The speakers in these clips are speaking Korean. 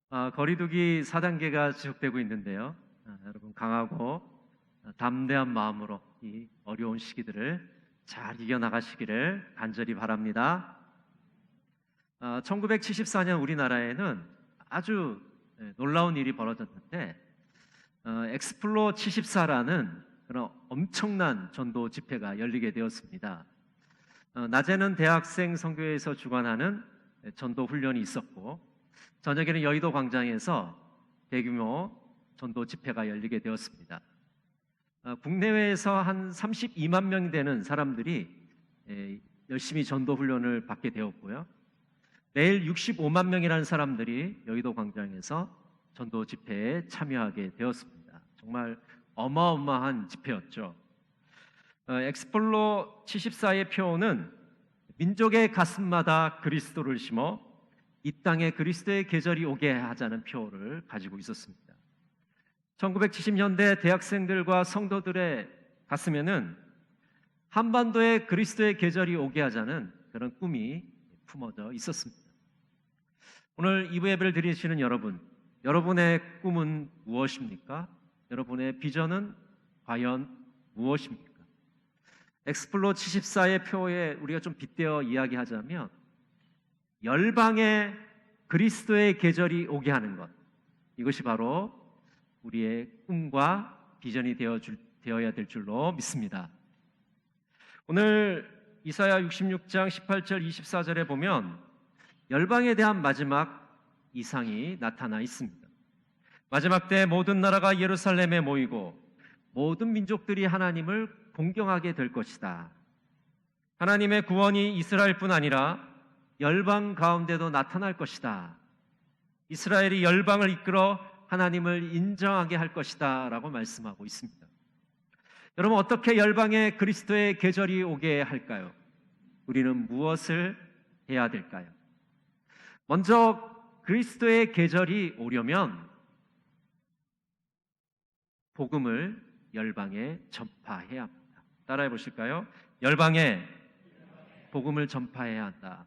거리두기 4단계가 지속되고 있는데요. 여러분 강하고 담대한 마음으로 이 어려운 시기들을 잘 이겨나가시기를 간절히 바랍니다. 1974년 우리나라에는 아주 놀라운 일이 벌어졌는데 엑스플로 74라는 그런 엄청난 전도 집회가 열리게 되었습니다. 낮에는 대학생 선교회에서 주관하는 전도 훈련이 있었고 저녁에는 여의도 광장에서 대규모 전도 집회가 열리게 되었습니다. 국내외에서 한 32만 명이 되는 사람들이 열심히 전도 훈련을 받게 되었고요. 매일 65만 명이라는 사람들이 여의도 광장에서 전도 집회에 참여하게 되었습니다. 정말 어마어마한 집회였죠. 엑스플로 74의 표어는 민족의 가슴마다 그리스도를 심어 이 땅에 그리스도의 계절이 오게 하자는 표어를 가지고 있었습니다. 1970년대 대학생들과 성도들의 가슴에는 한반도에 그리스도의 계절이 오게 하자는 그런 꿈이 품어져 있었습니다. 오늘 2부 예배를 드리시는 여러분, 여러분의 꿈은 무엇입니까? 여러분의 비전은 과연 무엇입니까? 엑스플로 74의 표에 우리가 좀 빗대어 이야기하자면 열방에 그리스도의 계절이 오게 하는 것, 이것이 바로 우리의 꿈과 비전이 되어야 될 줄로 믿습니다. 오늘 이사야 66장 18절 24절에 보면 열방에 대한 마지막 이상이 나타나 있습니다. 마지막 때 모든 나라가 예루살렘에 모이고 모든 민족들이 하나님을 공경하게 될 것이다. 하나님의 구원이 이스라엘뿐 아니라 열방 가운데도 나타날 것이다. 이스라엘이 열방을 이끌어 하나님을 인정하게 할 것이다 라고 말씀하고 있습니다. 여러분, 어떻게 열방에 그리스도의 계절이 오게 할까요? 우리는 무엇을 해야 될까요? 먼저 그리스도의 계절이 오려면 복음을 열방에 전파해야 합니다. 따라해 보실까요? 열방에 복음을 전파해야 한다.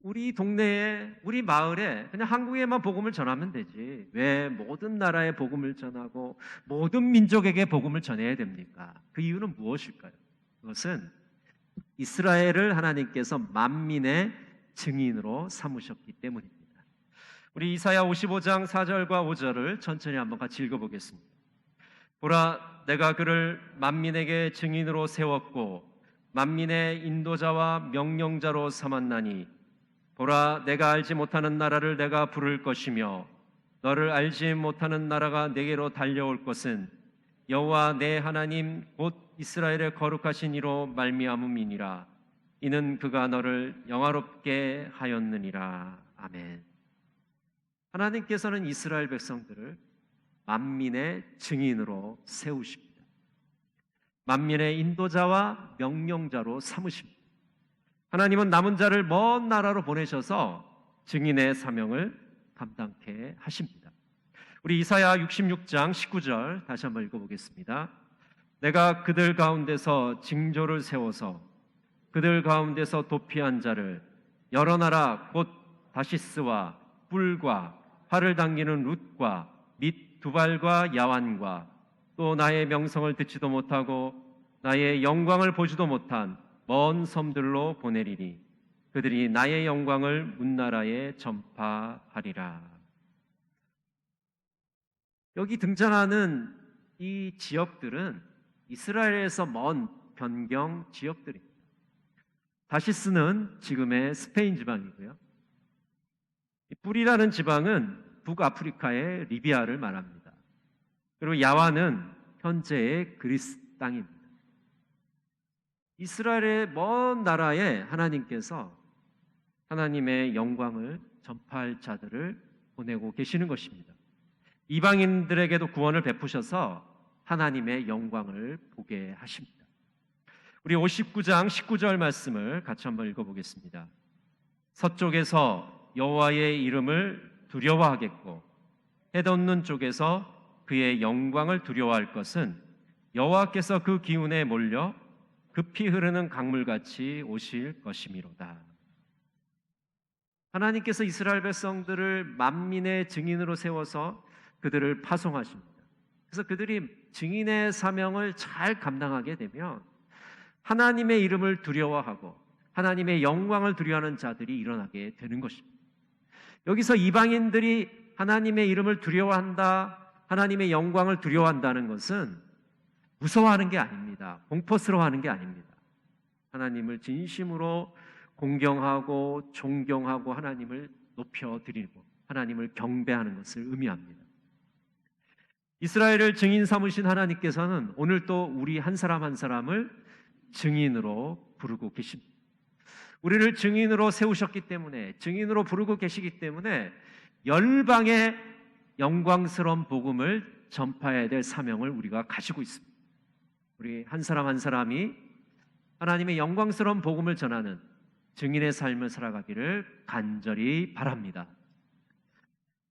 우리 동네에, 우리 마을에 그냥 한국에만 복음을 전하면 되지 왜 모든 나라에 복음을 전하고 모든 민족에게 복음을 전해야 됩니까? 그 이유는 무엇일까요? 그것은 이스라엘을 하나님께서 만민의 증인으로 삼으셨기 때문입니다. 우리 이사야 55장 4절과 5절을 천천히 한번 같이 읽어보겠습니다. 보라, 내가 그를 만민에게 증인으로 세웠고 만민의 인도자와 명령자로 삼았나니 보라, 내가 알지 못하는 나라를 내가 부를 것이며 너를 알지 못하는 나라가 내게로 달려올 것은 여호와 내 하나님 곧 이스라엘의 거룩하신 이로 말미암음이니라. 이는 그가 너를 영화롭게 하였느니라. 아멘. 하나님께서는 이스라엘 백성들을 만민의 증인으로 세우십니다. 만민의 인도자와 명령자로 삼으십니다. 하나님은 남은 자를 먼 나라로 보내셔서 증인의 사명을 감당케 하십니다. 우리 이사야 66장 19절 다시 한번 읽어보겠습니다. 내가 그들 가운데서 징조를 세워서 그들 가운데서 도피한 자를 여러 나라 곧 다시스와 뿔과 활을 당기는 룻과 및 두발과 야완과 또 나의 명성을 듣지도 못하고 나의 영광을 보지도 못한 먼 섬들로 보내리니 그들이 나의 영광을 문나라에 전파하리라. 여기 등장하는 이 지역들은 이스라엘에서 먼 변경 지역들입니다. 다시스는 지금의 스페인 지방이고요. 뿔이라는 지방은 북아프리카의 리비아를 말합니다. 그리고 야완은 현재의 그리스 땅입니다. 이스라엘의 먼 나라에 하나님께서 하나님의 영광을 전파할 자들을 보내고 계시는 것입니다. 이방인들에게도 구원을 베푸셔서 하나님의 영광을 보게 하십니다. 우리 59장 19절 말씀을 같이 한번 읽어보겠습니다. 서쪽에서 여호와의 이름을 두려워하겠고 해돋는 쪽에서 그의 영광을 두려워할 것은 여호와께서 그 기운에 몰려 급히 흐르는 강물같이 오실 것이미로다. 하나님께서 이스라엘 백성들을 만민의 증인으로 세워서 그들을 파송하십니다. 그래서 그들이 증인의 사명을 잘 감당하게 되면 하나님의 이름을 두려워하고 하나님의 영광을 두려워하는 자들이 일어나게 되는 것입니다. 여기서 이방인들이 하나님의 이름을 두려워한다, 하나님의 영광을 두려워한다는 것은 무서워하는 게 아닙니다. 공포스러워하는 게 아닙니다. 하나님을 진심으로 공경하고 존경하고 하나님을 높여드리고 하나님을 경배하는 것을 의미합니다. 이스라엘을 증인 삼으신 하나님께서는 오늘 또 우리 한 사람 한 사람을 증인으로 부르고 계십니다. 우리를 증인으로 세우셨기 때문에, 증인으로 부르고 계시기 때문에 열방의 영광스러운 복음을 전파해야 될 사명을 우리가 가지고 있습니다. 우리 한 사람 한 사람이 하나님의 영광스러운 복음을 전하는 증인의 삶을 살아가기를 간절히 바랍니다.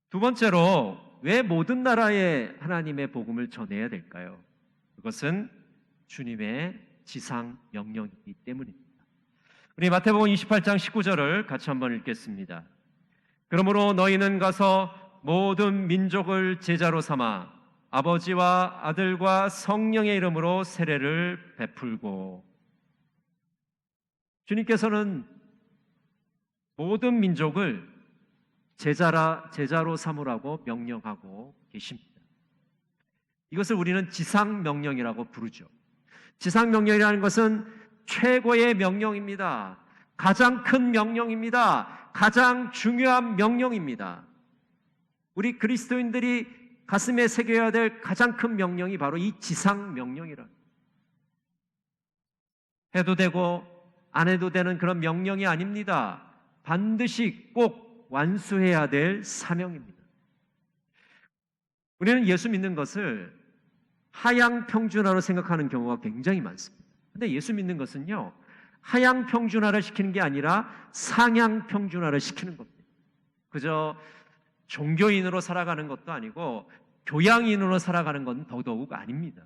두 번째로, 왜 모든 나라에 하나님의 복음을 전해야 될까요? 그것은 주님의 지상 명령이기 때문입니다. 우리 마태복음 28장 19절을 같이 한번 읽겠습니다. 그러므로 너희는 가서 모든 민족을 제자로 삼아 아버지와 아들과 성령의 이름으로 세례를 베풀고. 주님께서는 모든 민족을 제자로 삼으라고 명령하고 계십니다. 이것을 우리는 지상명령이라고 부르죠. 지상명령이라는 것은 최고의 명령입니다. 가장 큰 명령입니다. 가장 중요한 명령입니다. 우리 그리스도인들이 가슴에 새겨야 될 가장 큰 명령이 바로 이 지상명령이라. 해도 되고 안 해도 되는 그런 명령이 아닙니다. 반드시 꼭 완수해야 될 사명입니다. 우리는 예수 믿는 것을 하향 평준화로 생각하는 경우가 굉장히 많습니다. 근데 예수 믿는 것은요, 하향 평준화를 시키는 게 아니라 상향 평준화를 시키는 겁니다. 그저 종교인으로 살아가는 것도 아니고 교양인으로 살아가는 건 더더욱 아닙니다.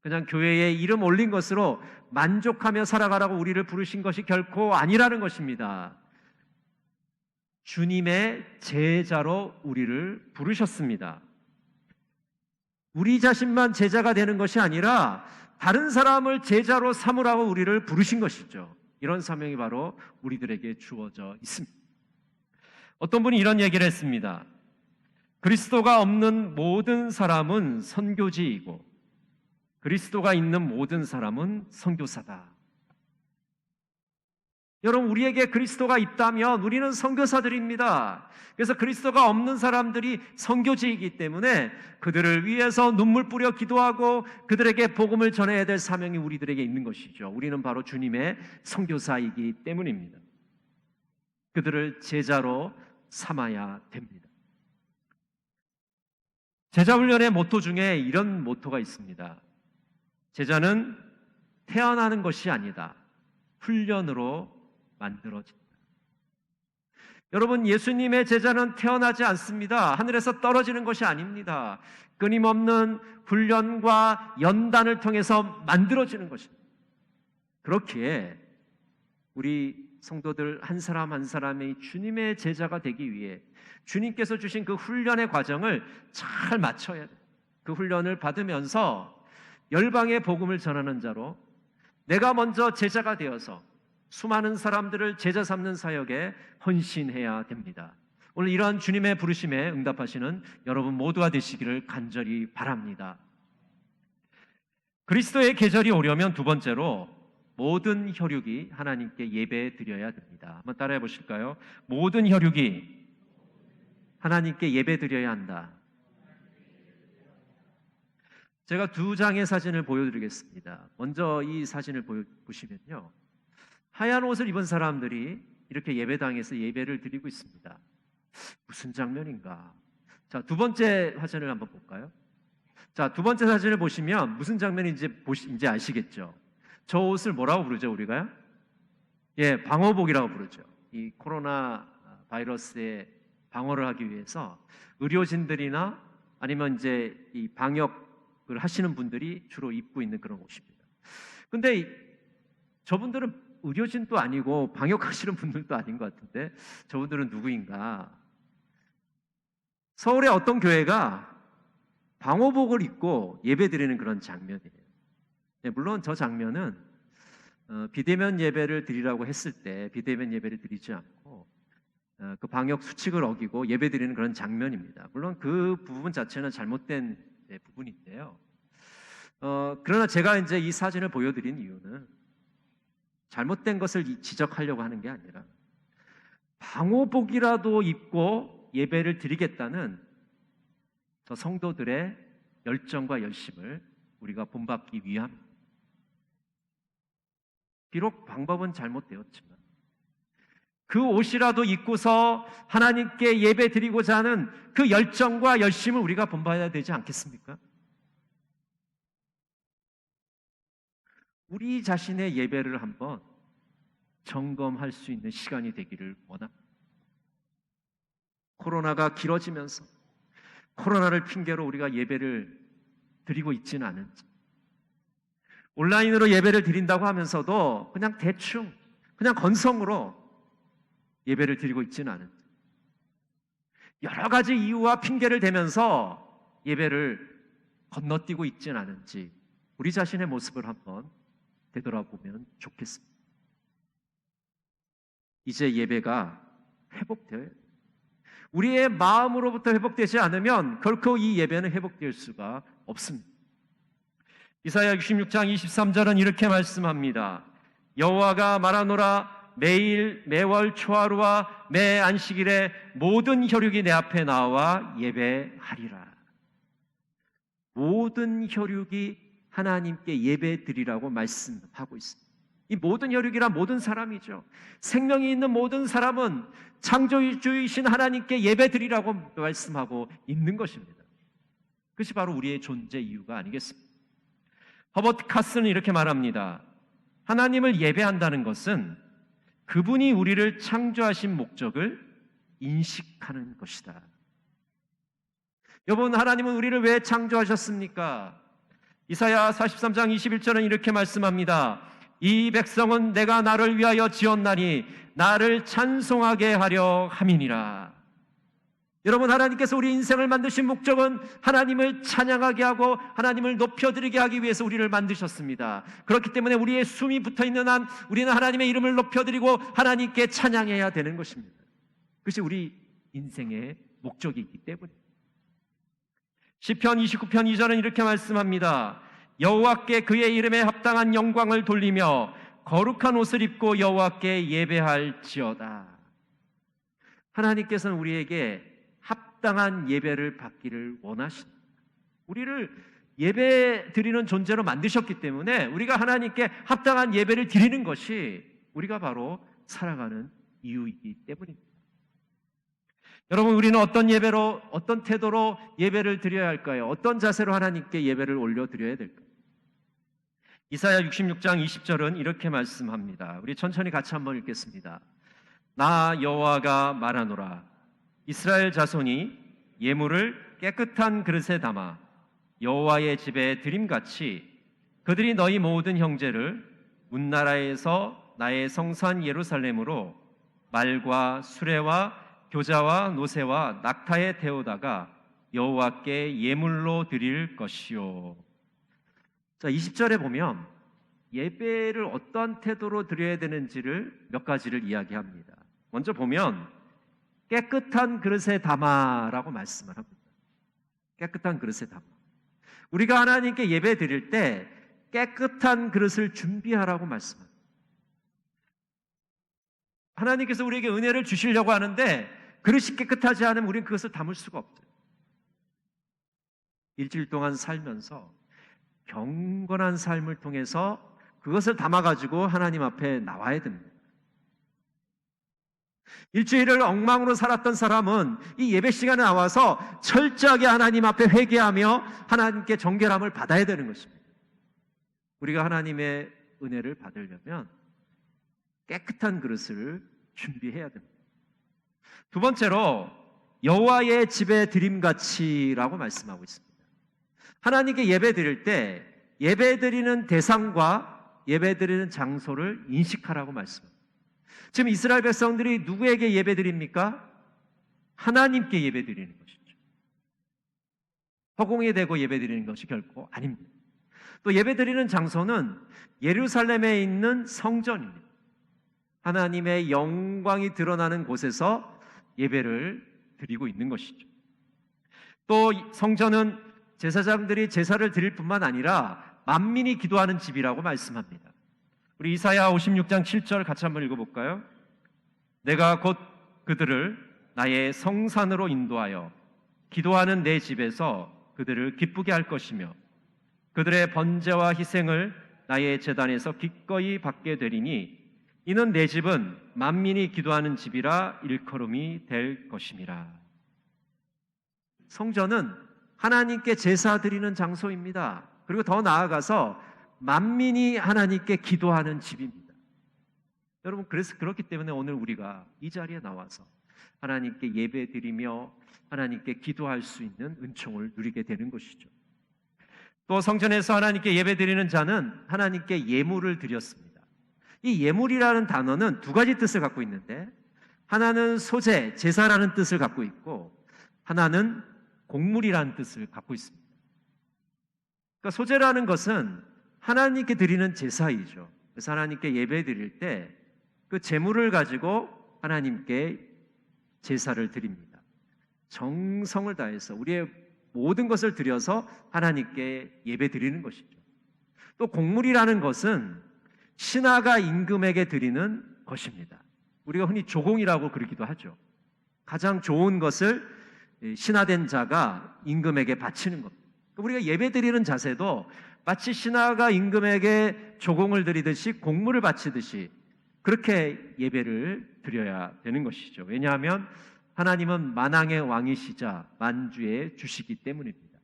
그냥 교회에 이름 올린 것으로 만족하며 살아가라고 우리를 부르신 것이 결코 아니라는 것입니다. 주님의 제자로 우리를 부르셨습니다. 우리 자신만 제자가 되는 것이 아니라 다른 사람을 제자로 삼으라고 우리를 부르신 것이죠. 이런 사명이 바로 우리들에게 주어져 있습니다. 어떤 분이 이런 얘기를 했습니다. 그리스도가 없는 모든 사람은 선교지이고 그리스도가 있는 모든 사람은 선교사다. 여러분, 우리에게 그리스도가 있다면 우리는 선교사들입니다. 그래서 그리스도가 없는 사람들이 선교지이기 때문에 그들을 위해서 눈물 뿌려 기도하고 그들에게 복음을 전해야 될 사명이 우리들에게 있는 것이죠. 우리는 바로 주님의 선교사이기 때문입니다. 그들을 제자로 삼아야 됩니다. 제자훈련의 모토 중에 이런 모토가 있습니다. 제자는 태어나는 것이 아니다. 훈련으로 만들어진다. 여러분, 예수님의 제자는 태어나지 않습니다. 하늘에서 떨어지는 것이 아닙니다. 끊임없는 훈련과 연단을 통해서 만들어지는 것입니다. 그렇기에 우리 성도들 한 사람 한 사람이 주님의 제자가 되기 위해 주님께서 주신 그 훈련의 과정을 잘 마쳐야 돼요. 그 훈련을 받으면서 열방의 복음을 전하는 자로 내가 먼저 제자가 되어서 수많은 사람들을 제자 삼는 사역에 헌신해야 됩니다. 오늘 이러한 주님의 부르심에 응답하시는 여러분 모두가 되시기를 간절히 바랍니다. 그리스도의 계절이 오려면 두 번째로 모든 혈육이 하나님께 예배 드려야 됩니다. 한번 따라해 보실까요? 모든 혈육이 하나님께 예배 드려야 한다. 제가 두 장의 사진을 보여드리겠습니다. 먼저 이 사진을 보시면요, 하얀 옷을 입은 사람들이 이렇게 예배당에서 예배를 드리고 있습니다. 무슨 장면인가? 자, 두 번째 사진을 한번 볼까요? 자, 두 번째 사진을 보시면 무슨 장면인지 이제 아시겠죠? 저 옷을 뭐라고 부르죠, 우리가요? 예, 방호복이라고 부르죠. 이 코로나 바이러스에 방어를 하기 위해서 의료진들이나 아니면 이제 이 방역을 하시는 분들이 주로 입고 있는 그런 옷입니다. 근데 저분들은 의료진도 아니고 방역하시는 분들도 아닌 것 같은데 저분들은 누구인가? 서울의 어떤 교회가 방호복을 입고 예배드리는 그런 장면이에요. 네, 물론 저 장면은 비대면 예배를 드리라고 했을 때 비대면 예배를 드리지 않고 그 방역 수칙을 어기고 예배드리는 그런 장면입니다. 물론 그 부분 자체는 잘못된 부분인데요. 그러나 제가 이제 이 사진을 보여드린 이유는 잘못된 것을 지적하려고 하는 게 아니라 방호복이라도 입고 예배를 드리겠다는 저 성도들의 열정과 열심을 우리가 본받기 위함. 비록 방법은 잘못되었지만 그 옷이라도 입고서 하나님께 예배 드리고자 하는 그 열정과 열심을 우리가 본받아야 되지 않겠습니까? 우리 자신의 예배를 한번 점검할 수 있는 시간이 되기를 원합니다. 코로나가 길어지면서 코로나를 핑계로 우리가 예배를 드리고 있지는 않은지, 온라인으로 예배를 드린다고 하면서도 그냥 대충, 그냥 건성으로 예배를 드리고 있지는 않은지, 여러 가지 이유와 핑계를 대면서 예배를 건너뛰고 있지는 않은지 우리 자신의 모습을 한번 되돌아보면 좋겠습니다. 이제 예배가 회복되어야 돼요. 우리의 마음으로부터 회복되지 않으면 결코 이 예배는 회복될 수가 없습니다. 이사야 66장 23절은 이렇게 말씀합니다. 여호와가 말하노라 매일 매월 초하루와 매 안식일에 모든 혈육이 내 앞에 나와 예배하리라. 모든 혈육이 하나님께 예배드리라고 말씀하고 있습니다. 이 모든 혈육이란 모든 사람이죠. 생명이 있는 모든 사람은 창조주이신 하나님께 예배드리라고 말씀하고 있는 것입니다. 그것이 바로 우리의 존재 이유가 아니겠습니까? 허버트 카스는 이렇게 말합니다. 하나님을 예배한다는 것은 그분이 우리를 창조하신 목적을 인식하는 것이다. 여러분, 하나님은 우리를 왜 창조하셨습니까? 이사야 43장 21절은 이렇게 말씀합니다. 이 백성은 내가 나를 위하여 지었나니 나를 찬송하게 하려 함이니라. 여러분, 하나님께서 우리 인생을 만드신 목적은 하나님을 찬양하게 하고 하나님을 높여드리게 하기 위해서 우리를 만드셨습니다. 그렇기 때문에 우리의 숨이 붙어있는 한 우리는 하나님의 이름을 높여드리고 하나님께 찬양해야 되는 것입니다. 그것이 우리 인생의 목적이기 때문입니다. 시편 29편 2절은 이렇게 말씀합니다. 여호와께 그의 이름에 합당한 영광을 돌리며 거룩한 옷을 입고 여호와께 예배할지어다. 하나님께서는 우리에게 합당한 예배를 받기를 원하십니다. 우리를 예배 드리는 존재로 만드셨기 때문에 우리가 하나님께 합당한 예배를 드리는 것이 우리가 바로 살아가는 이유이기 때문입니다. 여러분, 우리는 어떤 예배로, 어떤 태도로 예배를 드려야 할까요? 어떤 자세로 하나님께 예배를 올려드려야 될까요? 이사야 66장 20절은 이렇게 말씀합니다. 우리 천천히 같이 한번 읽겠습니다. 나 여호와가 말하노라. 이스라엘 자손이 예물을 깨끗한 그릇에 담아 여호와의 집에 드림같이 그들이 너희 모든 형제를 문나라에서 나의 성산 예루살렘으로 말과 수레와 교자와 노새와 낙타에 태우다가 여호와께 예물로 드릴 것이요. 자, 20절에 보면 예배를 어떠한 태도로 드려야 되는지를 몇 가지를 이야기합니다. 먼저 보면 깨끗한 그릇에 담아라고 말씀을 합니다. 깨끗한 그릇에 담아. 우리가 하나님께 예배 드릴 때 깨끗한 그릇을 준비하라고 말씀합니다. 하나님께서 우리에게 은혜를 주시려고 하는데 그릇이 깨끗하지 않으면 우리는 그것을 담을 수가 없어요. 일주일 동안 살면서 경건한 삶을 통해서 그것을 담아가지고 하나님 앞에 나와야 됩니다. 일주일을 엉망으로 살았던 사람은 이 예배 시간에 나와서 철저하게 하나님 앞에 회개하며 하나님께 정결함을 받아야 되는 것입니다. 우리가 하나님의 은혜를 받으려면 깨끗한 그릇을 준비해야 됩니다. 두 번째로 여호와의 집에 드림같이라고 말씀하고 있습니다. 하나님께 예배 드릴 때 예배 드리는 대상과 예배드리는 장소를 인식하라고 말씀합니다. 지금 이스라엘 백성들이 누구에게 예배드립니까? 하나님께 예배드리는 것이죠. 허공에 대고 예배드리는 것이 결코 아닙니다. 또 예배드리는 장소는 예루살렘에 있는 성전입니다. 하나님의 영광이 드러나는 곳에서 예배를 드리고 있는 것이죠. 또 성전은 제사장들이 제사를 드릴 뿐만 아니라 만민이 기도하는 집이라고 말씀합니다. 우리 이사야 56장 7절 같이 한번 읽어볼까요? 내가 곧 그들을 나의 성산으로 인도하여 기도하는 내 집에서 그들을 기쁘게 할 것이며 그들의 번제와 희생을 나의 제단에서 기꺼이 받게 되리니 이는 내 집은 만민이 기도하는 집이라 일컬음이 될 것임이라. 성전은 하나님께 제사 드리는 장소입니다. 그리고 더 나아가서 만민이 하나님께 기도하는 집입니다. 여러분, 그래서 그렇기 때문에 오늘 우리가 이 자리에 나와서 하나님께 예배 드리며 하나님께 기도할 수 있는 은총을 누리게 되는 것이죠. 또 성전에서 하나님께 예배 드리는 자는 하나님께 예물을 드렸습니다. 이 예물이라는 단어는 두 가지 뜻을 갖고 있는데, 하나는 소재, 제사라는 뜻을 갖고 있고 하나는 곡물이라는 뜻을 갖고 있습니다. 그러니까 소재라는 것은 하나님께 드리는 제사이죠. 그래서 하나님께 예배 드릴 때 그 제물을 가지고 하나님께 제사를 드립니다. 정성을 다해서 우리의 모든 것을 드려서 하나님께 예배 드리는 것이죠. 또 곡물이라는 것은 신하가 임금에게 드리는 것입니다. 우리가 흔히 조공이라고 그러기도 하죠. 가장 좋은 것을 신하된 자가 임금에게 바치는 것. 우리가 예배 드리는 자세도 마치 신하가 임금에게 조공을 드리듯이 곡물을 바치듯이 그렇게 예배를 드려야 되는 것이죠. 왜냐하면 하나님은 만왕의 왕이시자 만주의 주시기 때문입니다.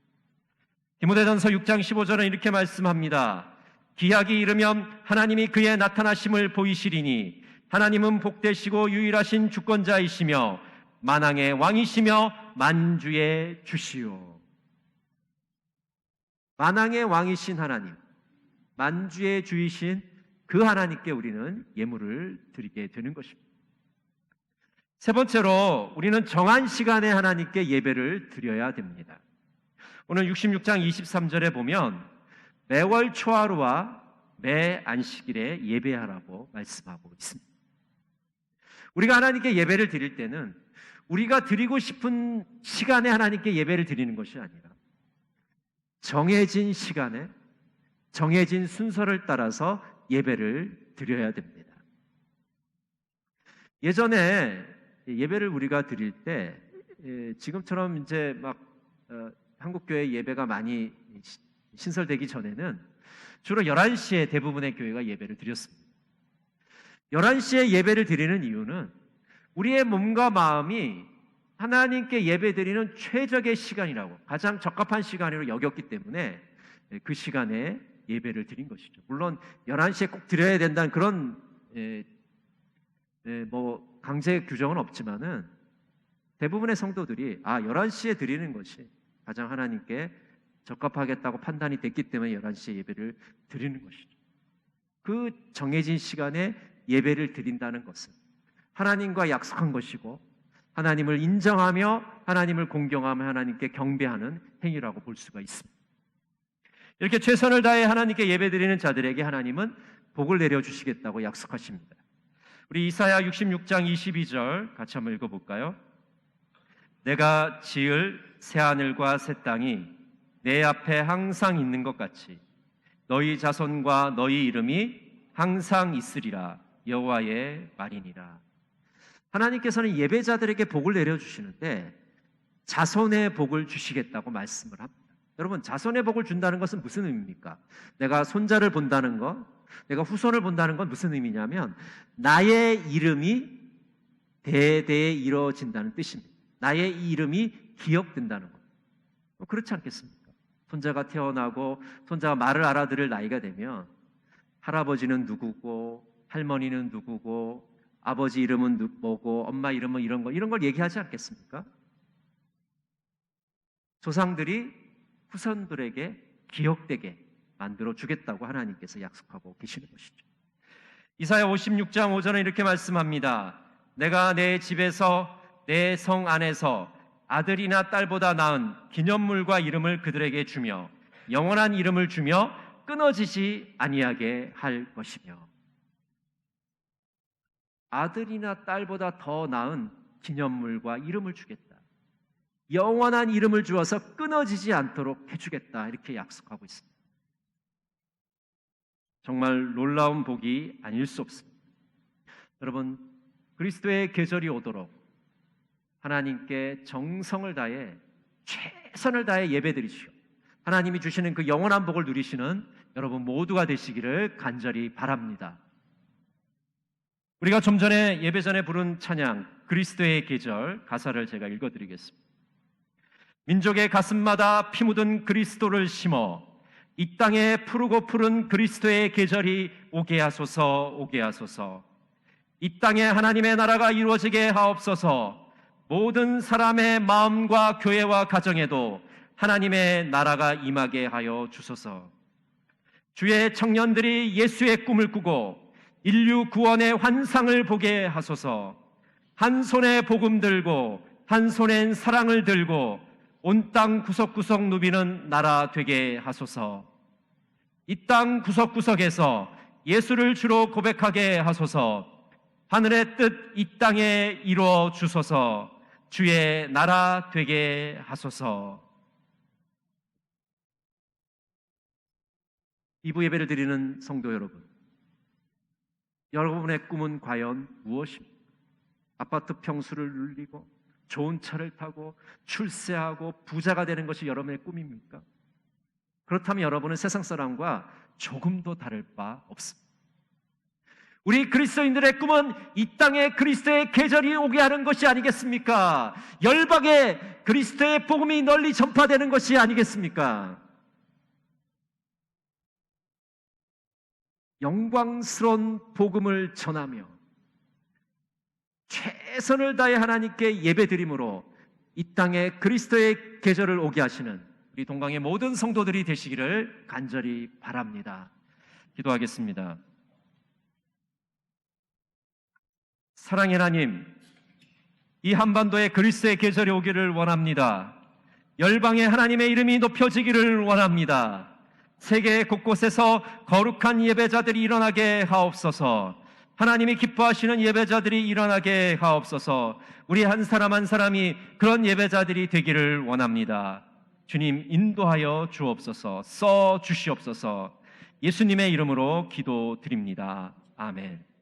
디모데전서 6장 15절은 이렇게 말씀합니다. 기약이 이르면 하나님이 그의 나타나심을 보이시리니 하나님은 복되시고 유일하신 주권자이시며 만왕의 왕이시며 만주의 주시오. 만왕의 왕이신 하나님, 만주의 주이신 그 하나님께 우리는 예물을 드리게 되는 것입니다. 세 번째로 우리는 정한 시간에 하나님께 예배를 드려야 됩니다. 오늘 66장 23절에 보면 매월 초하루와 매 안식일에 예배하라고 말씀하고 있습니다. 우리가 하나님께 예배를 드릴 때는 우리가 드리고 싶은 시간에 하나님께 예배를 드리는 것이 아니라 정해진 시간에 정해진 순서를 따라서 예배를 드려야 됩니다. 예전에 예배를 우리가 드릴 때 지금처럼 이제 막 한국교회 예배가 많이 신설되기 전에는 주로 11시에 대부분의 교회가 예배를 드렸습니다. 11시에 예배를 드리는 이유는 우리의 몸과 마음이 하나님께 예배드리는 최적의 시간이라고, 가장 적합한 시간으로 여겼기 때문에 그 시간에 예배를 드린 것이죠. 물론 11시에 꼭 드려야 된다는 그런 뭐 강제 규정은 없지만은 대부분의 성도들이 11시에 드리는 것이 가장 하나님께 적합하겠다고 판단이 됐기 때문에 11시에 예배를 드리는 것이죠. 그 정해진 시간에 예배를 드린다는 것은 하나님과 약속한 것이고 하나님을 인정하며 하나님을 공경하며 하나님께 경배하는 행위라고 볼 수가 있습니다. 이렇게 최선을 다해 하나님께 예배드리는 자들에게 하나님은 복을 내려주시겠다고 약속하십니다. 우리 이사야 66장 22절 같이 한번 읽어볼까요? 내가 지을 새하늘과 새 땅이 내 앞에 항상 있는 것 같이 너희 자손과 너희 이름이 항상 있으리라 여호와의 말이니라. 하나님께서는 예배자들에게 복을 내려주시는데 자손의 복을 주시겠다고 말씀을 합니다. 여러분, 자손의 복을 준다는 것은 무슨 의미입니까? 내가 손자를 본다는 것, 내가 후손을 본다는 건 무슨 의미냐면 나의 이름이 대대에 이루어진다는 뜻입니다. 나의 이름이 기억된다는 것. 그렇지 않겠습니까? 손자가 태어나고 손자가 말을 알아들을 나이가 되면 할아버지는 누구고 할머니는 누구고 아버지 이름은 뭐고 엄마 이름은 이런 걸 얘기하지 않겠습니까? 조상들이 후손들에게 기억되게 만들어 주겠다고 하나님께서 약속하고 계시는 것이죠. 이사야 56장 5절은 이렇게 말씀합니다. 내가 내 집에서 내 성 안에서 아들이나 딸보다 나은 기념물과 이름을 그들에게 주며 영원한 이름을 주며 끊어지지 아니하게 할 것이며, 아들이나 딸보다 더 나은 기념물과 이름을 주겠다. 영원한 이름을 주어서 끊어지지 않도록 해주겠다. 이렇게 약속하고 있습니다. 정말 놀라운 복이 아닐 수 없습니다. 여러분, 그리스도의 계절이 오도록 하나님께 정성을 다해 최선을 다해 예배드리시오. 하나님이 주시는 그 영원한 복을 누리시는 여러분 모두가 되시기를 간절히 바랍니다. 우리가 좀 전에 예배 전에 부른 찬양 그리스도의 계절 가사를 제가 읽어드리겠습니다. 민족의 가슴마다 피 묻은 그리스도를 심어 이 땅에 푸르고 푸른 그리스도의 계절이 오게 하소서, 오게 하소서. 이 땅에 하나님의 나라가 이루어지게 하옵소서. 모든 사람의 마음과 교회와 가정에도 하나님의 나라가 임하게 하여 주소서. 주의 청년들이 예수의 꿈을 꾸고 인류 구원의 환상을 보게 하소서. 한 손에 복음 들고 한 손엔 사랑을 들고 온 땅 구석구석 누비는 나라 되게 하소서. 이 땅 구석구석에서 예수를 주로 고백하게 하소서. 하늘의 뜻 이 땅에 이루어 주소서. 주의 나라 되게 하소서. 2부 예배를 드리는 성도 여러분, 여러분의 꿈은 과연 무엇입니까? 아파트 평수를 누리고 좋은 차를 타고 출세하고 부자가 되는 것이 여러분의 꿈입니까? 그렇다면 여러분은 세상 사람과 조금도 다를 바 없습니다. 우리 그리스도인들의 꿈은 이 땅에 그리스도의 계절이 오게 하는 것이 아니겠습니까? 열방에 그리스도의 복음이 널리 전파되는 것이 아니겠습니까? 영광스러운 복음을 전하며 최선을 다해 하나님께 예배드림으로 이 땅에 그리스도의 계절을 오게 하시는 우리 동강의 모든 성도들이 되시기를 간절히 바랍니다. 기도하겠습니다. 사랑의 하나님, 이 한반도에 그리스도의 계절이 오기를 원합니다. 열방에 하나님의 이름이 높여지기를 원합니다. 세계 곳곳에서 거룩한 예배자들이 일어나게 하옵소서. 하나님이 기뻐하시는 예배자들이 일어나게 하옵소서. 우리 한 사람 한 사람이 그런 예배자들이 되기를 원합니다. 주님 인도하여 주옵소서. 써 주시옵소서. 예수님의 이름으로 기도드립니다. 아멘.